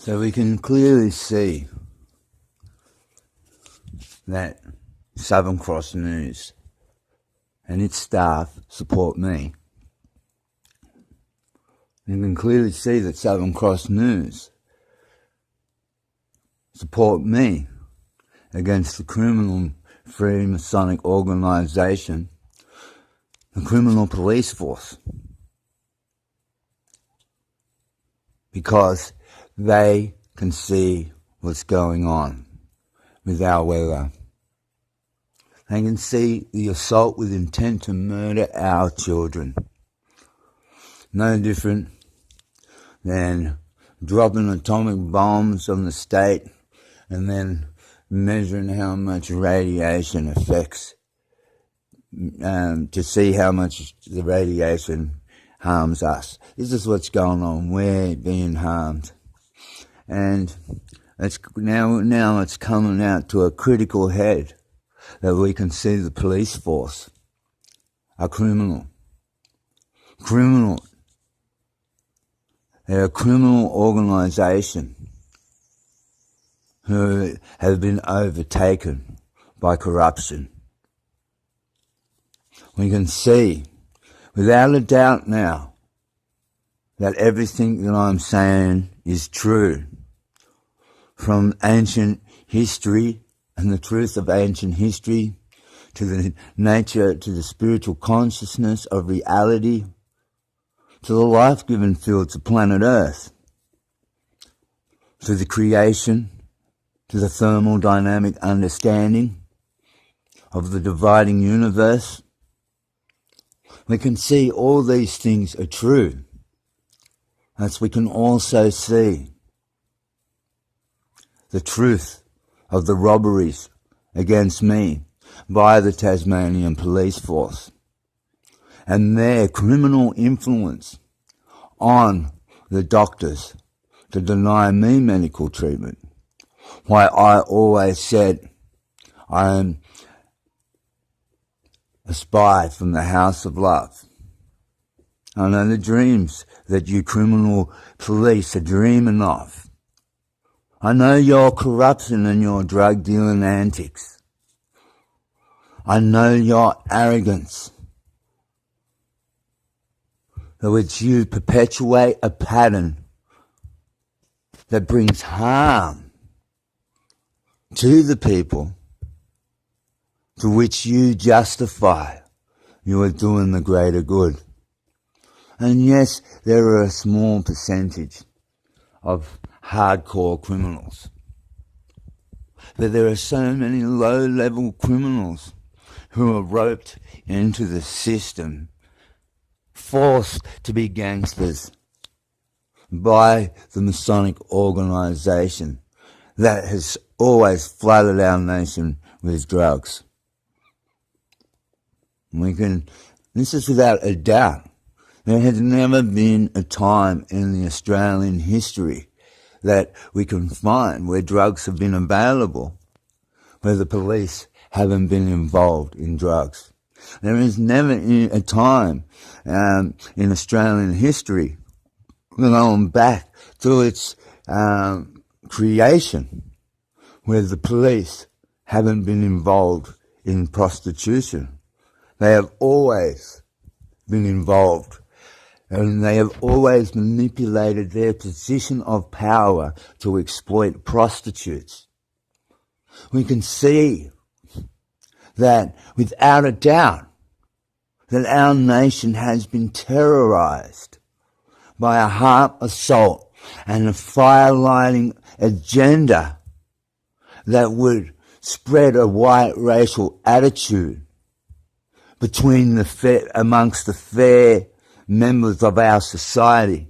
So we can clearly see that Southern Cross News and its staff support me. You can clearly see that Southern Cross News support me against the criminal Freemasonic organisation, the criminal police force, because they can see what's going on with our weather. They can see the assault with intent to murder our children. No different than dropping atomic bombs on the state and then measuring how much radiation affects, to see how much the radiation harms us. This is what's going on. We're being harmed. And it's now it's coming out to a critical head that we can see the police force are criminal. They're a criminal organisation who have been overtaken by corruption. We can see, without a doubt now, that everything that I'm saying is true. From ancient history and the truth of ancient history, to the nature, to the spiritual consciousness of reality, to the life-given fields of planet Earth, to the creation, to the thermodynamic understanding of the dividing universe. We can see all these things are true. As we can also see the truth of the robberies against me by the Tasmanian Police Force and their criminal influence on the doctors to deny me medical treatment. Why I always said I am a spy from the House of Love. I know the dreams that you criminal police are dreaming of. I know your corruption and your drug dealing antics. I know your arrogance, in which you perpetuate a pattern that brings harm to the people, to which you justify you are doing the greater good. And yes, there are a small percentage of hardcore criminals, but there are so many low-level criminals who are roped into the system, forced to be gangsters by the Masonic organisation that has always flooded our nation with drugs. This is without a doubt. There has never been a time in the Australian history that we can find where drugs have been available, where the police haven't been involved in drugs. There is never a time in Australian history, going back to its creation, where the police haven't been involved in prostitution. They have always been involved, and they have always manipulated their position of power to exploit prostitutes. We can see that without a doubt that our nation has been terrorized by a heart assault and a fire-lighting agenda that would spread a white racial attitude between amongst the fair members of our society,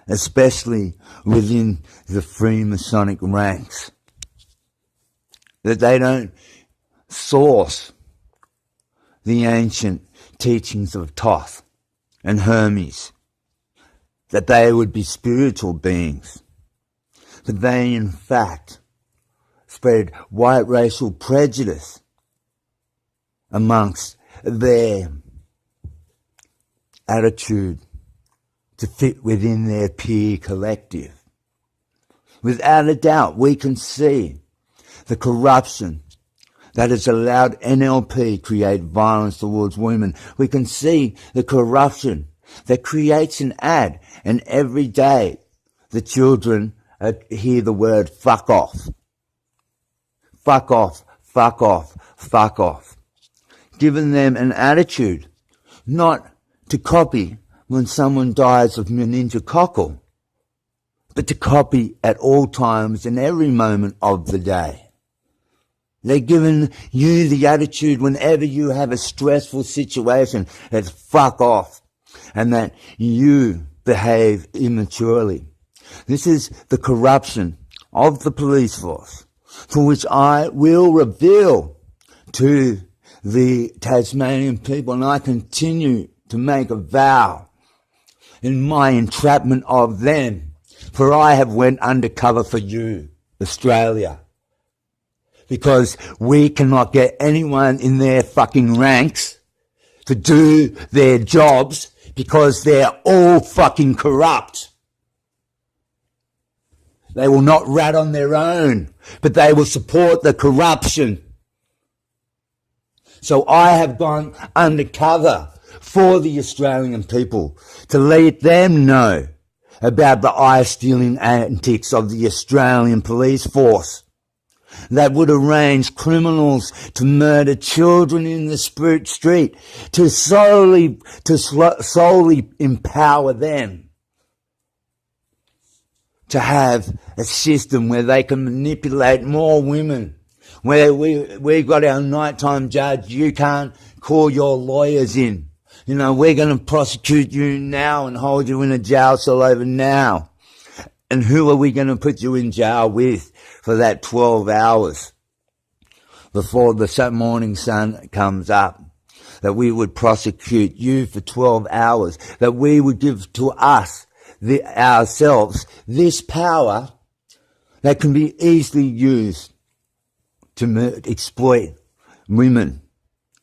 especially within the Freemasonic ranks, that they don't source the ancient teachings of Thoth and Hermes, that they would be spiritual beings, that they in fact spread white racial prejudice amongst their attitude to fit within their peer collective. Without a doubt, we can see the corruption that has allowed NLP create violence towards women. We can see the corruption that creates an ad, and every day the children hear the word fuck off. Fuck off, fuck off, fuck off. Giving them an attitude not to copy when someone dies of meningococcal, but to copy at all times and every moment of the day. They're giving you the attitude whenever you have a stressful situation that fuck off and that you behave immaturely. This is the corruption of the police force, for which I will reveal to the Tasmanian people, and I continue to make a vow in my entrapment of them. For I have went undercover for you, Australia. Because we cannot get anyone in their fucking ranks to do their jobs because they're all fucking corrupt. They will not rat on their own, but they will support the corruption. So I have gone undercover for the Australian people to let them know about the eye-stealing antics of the Australian police force that would arrange criminals to murder children in the street to solely empower them to have a system where they can manipulate more women, where we got our nighttime judge, you can't call your lawyers in. You know, we're going to prosecute you now and hold you in a jail cell over now. And who are we going to put you in jail with for that 12 hours before the morning sun comes up? That we would prosecute you for 12 hours, that we would give to us, ourselves, this power that can be easily used to exploit women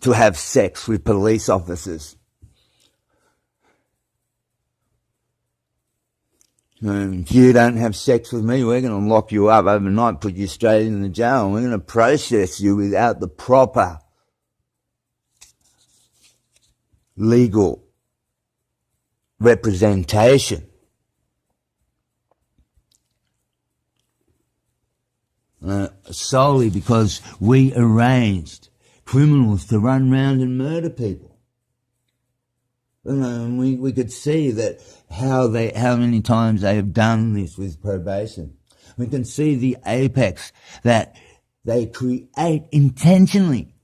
to have sex with police officers. If you don't have sex with me, we're going to lock you up overnight, put you straight in the jail, and we're going to process you without the proper legal representation. Solely because we arranged criminals to run round and murder people. And we could see that how many times they have done this with probation. We can see the apex that they create intentionally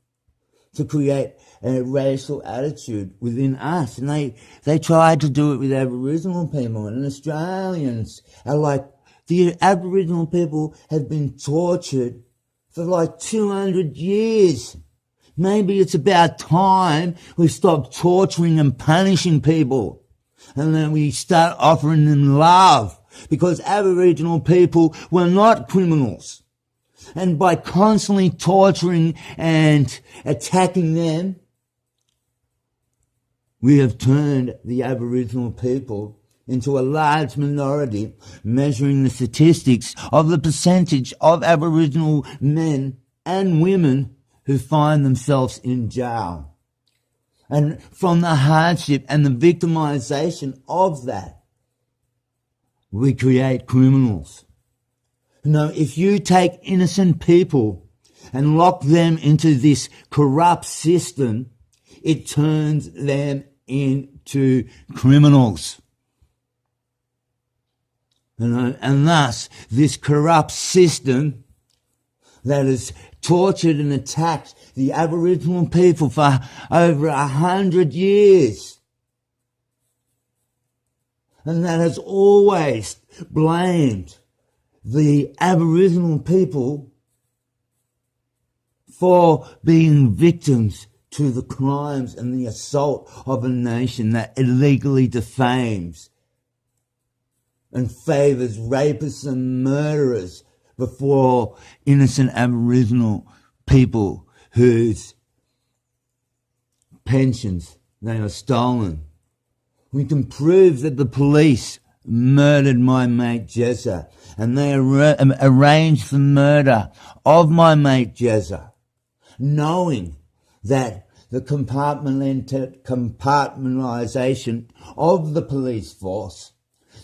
to create a racial attitude within us. And they tried to do it with Aboriginal people, and Australians are like, the Aboriginal people have been tortured for like 200 years. Maybe it's about time we stop torturing and punishing people, and then we start offering them love, because Aboriginal people were not criminals. And by constantly torturing and attacking them, we have turned the Aboriginal people into a large minority, measuring the statistics of the percentage of Aboriginal men and women who find themselves in jail. And from the hardship and the victimization of that, we create criminals. You know, if you take innocent people and lock them into this corrupt system, it turns them into criminals. You know, and thus, this corrupt system that has tortured and attacked the Aboriginal people for over 100 years, and that has always blamed the Aboriginal people for being victims to the crimes and the assault of a nation that illegally defames and favours rapists and murderers before innocent Aboriginal people whose pensions they are stolen. We can prove that the police murdered my mate Jessa, and they arranged the murder of my mate Jezza, knowing that the compartmentalisation of the police force,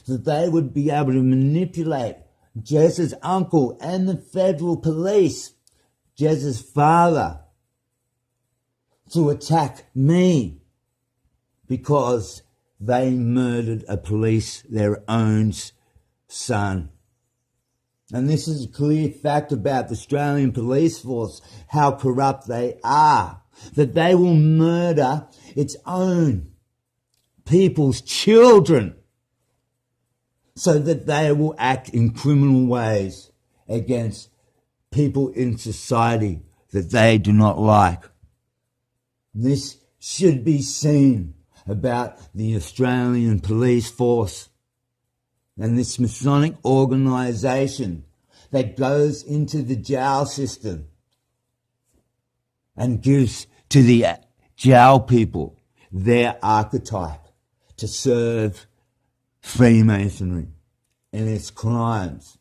that they would be able to manipulate Jezza's uncle and the federal police, Jezza's father, to attack me because they murdered their own son. And this is a clear fact about the Australian police force, how corrupt they are, that they will murder its own people's children so that they will act in criminal ways against people in society that they do not like. This should be seen about the Australian police force and this Masonic organisation that goes into the jail system and gives to the jail people their archetype to serve Freemasonry and its crimes.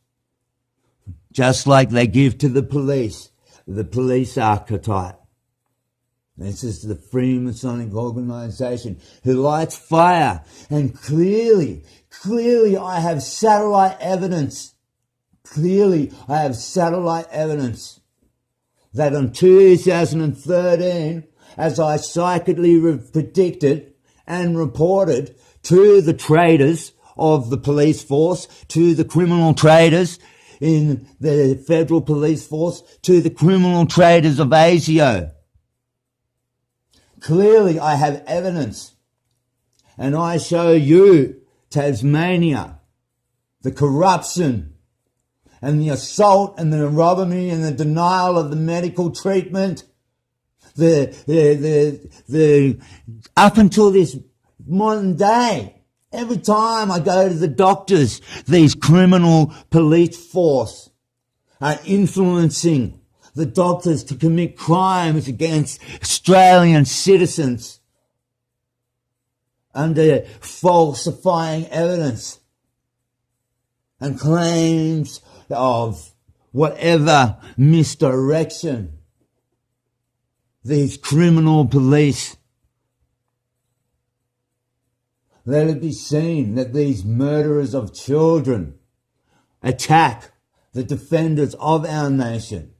Just like they give to the police archetype. This is the Freemasonic organisation who lights fire. And clearly I have satellite evidence. Clearly I have satellite evidence that in 2013, as I psychically predicted and reported to the traitors of the police force, to the criminal traitors in the federal police force, to the criminal traitors of ASIO. Clearly I have evidence, and I show you, Tasmania, the corruption and the assault and the robbery and the denial of the medical treatment, the up until this modern day, every time I go to the doctors, these criminal police force are influencing the doctors to commit crimes against Australian citizens under falsifying evidence and claims of whatever misdirection. These criminal police, let it be seen that these murderers of children attack the defenders of our nation.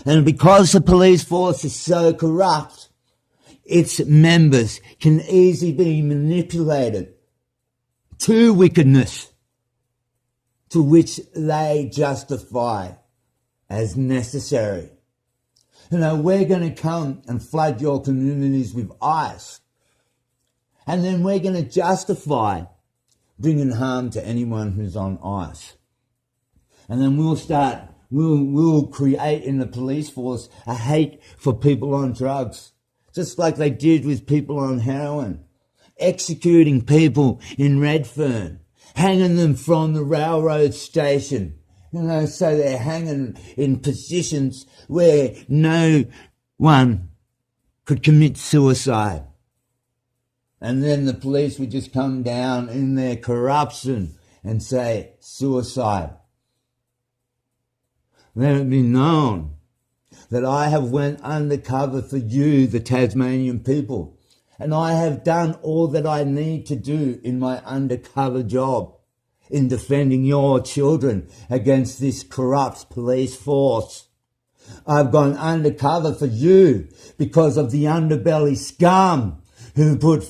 And because the police force is so corrupt, its members can easily be manipulated to wickedness, to which they justify as necessary. You know, we're going to come and flood your communities with ice, and then we're going to justify bringing harm to anyone who's on ice. And then we'll create in the police force a hate for people on drugs, just like they did with people on heroin, executing people in Redfern, hanging them from the railroad station, so they're hanging in positions where no one could commit suicide. And then the police would just come down in their corruption and say, suicide. Let it be known that I have went undercover for you, the Tasmanian people, and I have done all that I need to do in my undercover job in defending your children against this corrupt police force. I've gone undercover for you because of the underbelly scum who put